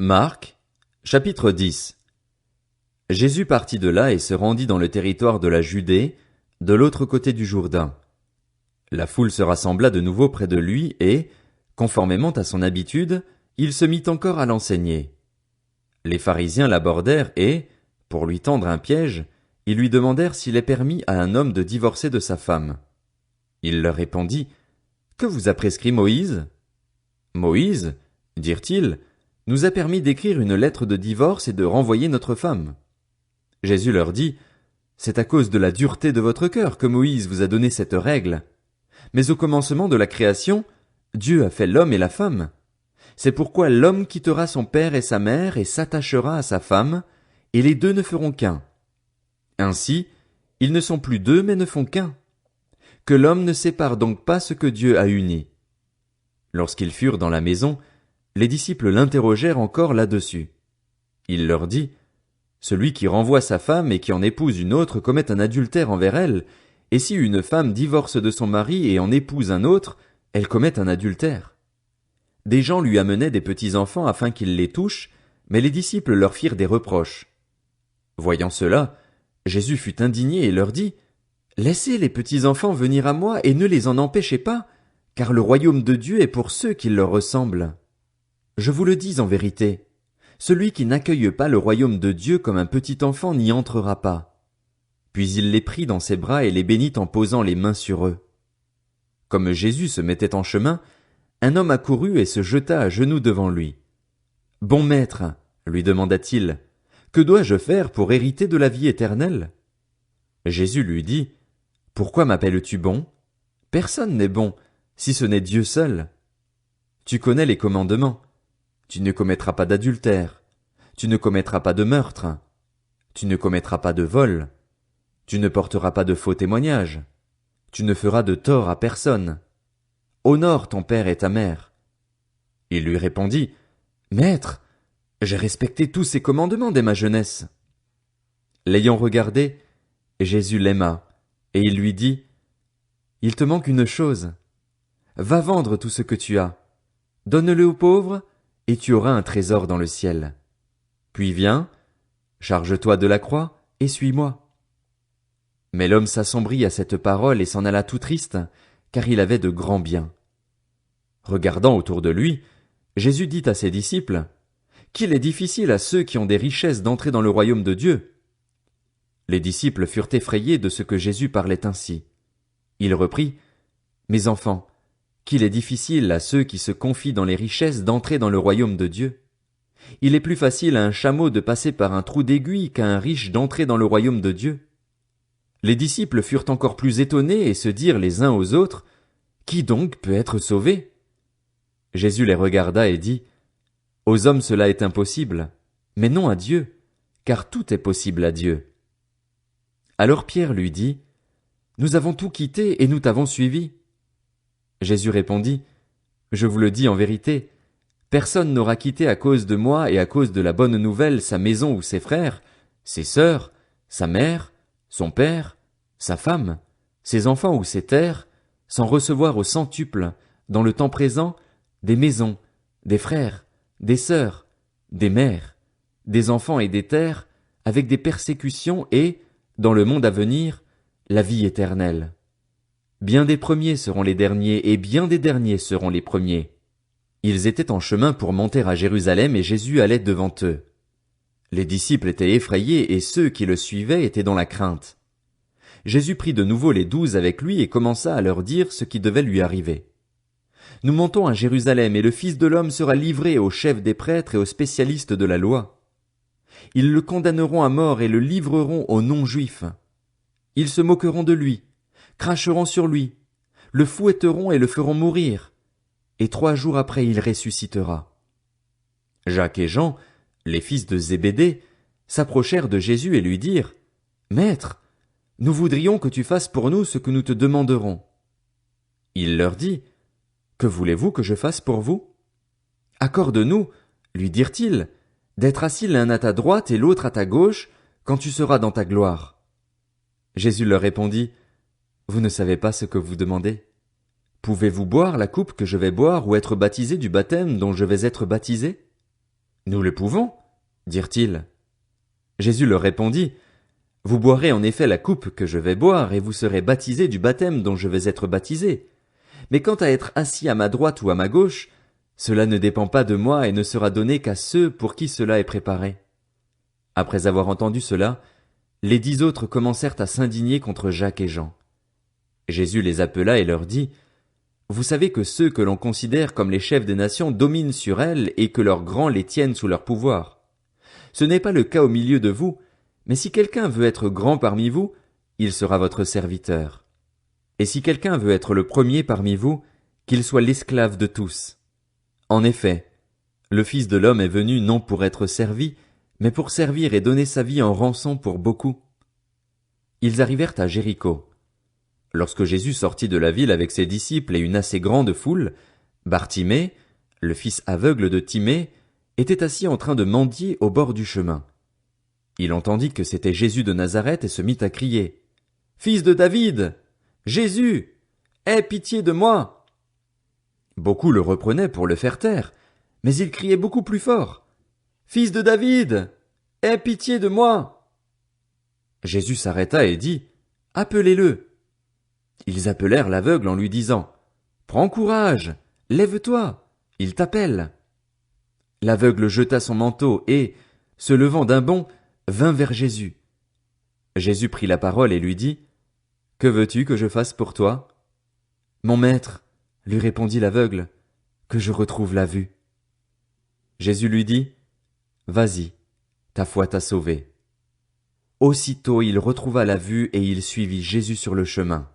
Marc, chapitre 10. Jésus partit de là et se rendit dans le territoire de la Judée, de l'autre côté du Jourdain. La foule se rassembla de nouveau près de lui et, conformément à son habitude, il se mit encore à l'enseigner. Les pharisiens l'abordèrent et, pour lui tendre un piège, ils lui demandèrent s'il est permis à un homme de divorcer de sa femme. Il leur répondit, « Que vous a prescrit Moïse ?» Moïse, dirent-ils, nous a permis d'écrire une lettre de divorce et de renvoyer notre femme. Jésus leur dit, c'est à cause de la dureté de votre cœur que Moïse vous a donné cette règle. Mais au commencement de la création, Dieu a fait l'homme et la femme. C'est pourquoi l'homme quittera son père et sa mère et s'attachera à sa femme, et les deux ne feront qu'un. Ainsi, ils ne sont plus deux mais ne font qu'un. Que l'homme ne sépare donc pas ce que Dieu a uni. Lorsqu'ils furent dans la maison, les disciples l'interrogèrent encore là-dessus. Il leur dit, « Celui qui renvoie sa femme et qui en épouse une autre commet un adultère envers elle, et si une femme divorce de son mari et en épouse un autre, elle commet un adultère. » Des gens lui amenaient des petits-enfants afin qu'il les touche, mais les disciples leur firent des reproches. Voyant cela, Jésus fut indigné et leur dit, « Laissez les petits-enfants venir à moi et ne les en empêchez pas, car le royaume de Dieu est pour ceux qui leur ressemblent. Je vous le dis en vérité, celui qui n'accueille pas le royaume de Dieu comme un petit enfant n'y entrera pas. » Puis il les prit dans ses bras et les bénit en posant les mains sur eux. Comme Jésus se mettait en chemin, un homme accourut et se jeta à genoux devant lui. « Bon maître, lui demanda-t-il, que dois-je faire pour hériter de la vie éternelle ?» Jésus lui dit, « Pourquoi m'appelles-tu bon? Personne n'est bon, si ce n'est Dieu seul. Tu connais les commandements. Tu ne commettras pas d'adultère. Tu ne commettras pas de meurtre. Tu ne commettras pas de vol. Tu ne porteras pas de faux témoignages. Tu ne feras de tort à personne. Honore ton père et ta mère. » Il lui répondit, « Maître, j'ai respecté tous ces commandements dès ma jeunesse. » L'ayant regardé, Jésus l'aima, et il lui dit, « Il te manque une chose. Va vendre tout ce que tu as. Donne-le aux pauvres, et tu auras un trésor dans le ciel. Puis viens, charge-toi de la croix, et suis-moi. » Mais l'homme s'assombrit à cette parole et s'en alla tout triste, car il avait de grands biens. Regardant autour de lui, Jésus dit à ses disciples, « Qu'il est difficile à ceux qui ont des richesses d'entrer dans le royaume de Dieu. » Les disciples furent effrayés de ce que Jésus parlait ainsi. Il reprit, « Mes enfants, qu'il est difficile à ceux qui se confient dans les richesses d'entrer dans le royaume de Dieu. Il est plus facile à un chameau de passer par un trou d'aiguille qu'à un riche d'entrer dans le royaume de Dieu. » Les disciples furent encore plus étonnés et se dirent les uns aux autres, « Qui donc peut être sauvé? » Jésus les regarda et dit, « Aux hommes cela est impossible, mais non à Dieu, car tout est possible à Dieu. » Alors Pierre lui dit, « Nous avons tout quitté et nous t'avons suivi. » Jésus répondit, « Je vous le dis en vérité, personne n'aura quitté à cause de moi et à cause de la bonne nouvelle sa maison ou ses frères, ses sœurs, sa mère, son père, sa femme, ses enfants ou ses terres, sans recevoir au centuple, dans le temps présent, des maisons, des frères, des sœurs, des mères, des enfants et des terres, avec des persécutions et, dans le monde à venir, la vie éternelle. Bien des premiers seront les derniers et bien des derniers seront les premiers. » Ils étaient en chemin pour monter à Jérusalem et Jésus allait devant eux. Les disciples étaient effrayés et ceux qui le suivaient étaient dans la crainte. Jésus prit de nouveau les 12 avec lui et commença à leur dire ce qui devait lui arriver. « Nous montons à Jérusalem et le Fils de l'homme sera livré aux chefs des prêtres et aux spécialistes de la loi. Ils le condamneront à mort et le livreront aux non-juifs. Ils se moqueront de lui, cracheront sur lui, le fouetteront et le feront mourir. Et 3 jours après il ressuscitera. » Jacques et Jean, les fils de Zébédée, s'approchèrent de Jésus et lui dirent, « Maître, nous voudrions que tu fasses pour nous ce que nous te demanderons. » Il leur dit, « Que voulez-vous que je fasse pour vous? » « Accorde-nous, lui dirent-ils, d'être assis l'un à ta droite et l'autre à ta gauche, quand tu seras dans ta gloire. » Jésus leur répondit, « Vous ne savez pas ce que vous demandez. Pouvez-vous boire la coupe que je vais boire ou être baptisé du baptême dont je vais être baptisé? » Nous le pouvons, dirent-ils. Jésus leur répondit, Vous boirez en effet la coupe que je vais boire, et vous serez baptisés du baptême dont je vais être baptisé. Mais quant à être assis à ma droite ou à ma gauche, cela ne dépend pas de moi et ne sera donné qu'à ceux pour qui cela est préparé. Après avoir entendu cela, les 10 autres commencèrent à s'indigner contre Jacques et Jean. Jésus les appela et leur dit, Vous savez que ceux que l'on considère comme les chefs des nations dominent sur elles et que leurs grands les tiennent sous leur pouvoir. Ce n'est pas le cas au milieu de vous, mais si quelqu'un veut être grand parmi vous, il sera votre serviteur. Et si quelqu'un veut être le premier parmi vous, qu'il soit l'esclave de tous. En effet, le Fils de l'homme est venu non pour être servi, mais pour servir et donner sa vie en rançon pour beaucoup. Ils arrivèrent à Jéricho. Lorsque Jésus sortit de la ville avec ses disciples et une assez grande foule, Bartimée, le fils aveugle de Timée, était assis en train de mendier au bord du chemin. Il entendit que c'était Jésus de Nazareth et se mit à crier, « Fils de David! Jésus! Aie pitié de moi! » Beaucoup le reprenaient pour le faire taire, mais il criait beaucoup plus fort, « Fils de David! Aie pitié de moi! » Jésus s'arrêta et dit, « Appelez-le. » Ils appelèrent l'aveugle en lui disant, « Prends courage, lève-toi, il t'appelle. » L'aveugle jeta son manteau et, se levant d'un bond, vint vers Jésus. Jésus prit la parole et lui dit, « Que veux-tu que je fasse pour toi? » « Mon maître, lui répondit l'aveugle, que je retrouve la vue. Jésus lui dit, « Vas-y, ta foi t'a sauvé. » Aussitôt il retrouva la vue et il suivit Jésus sur le chemin.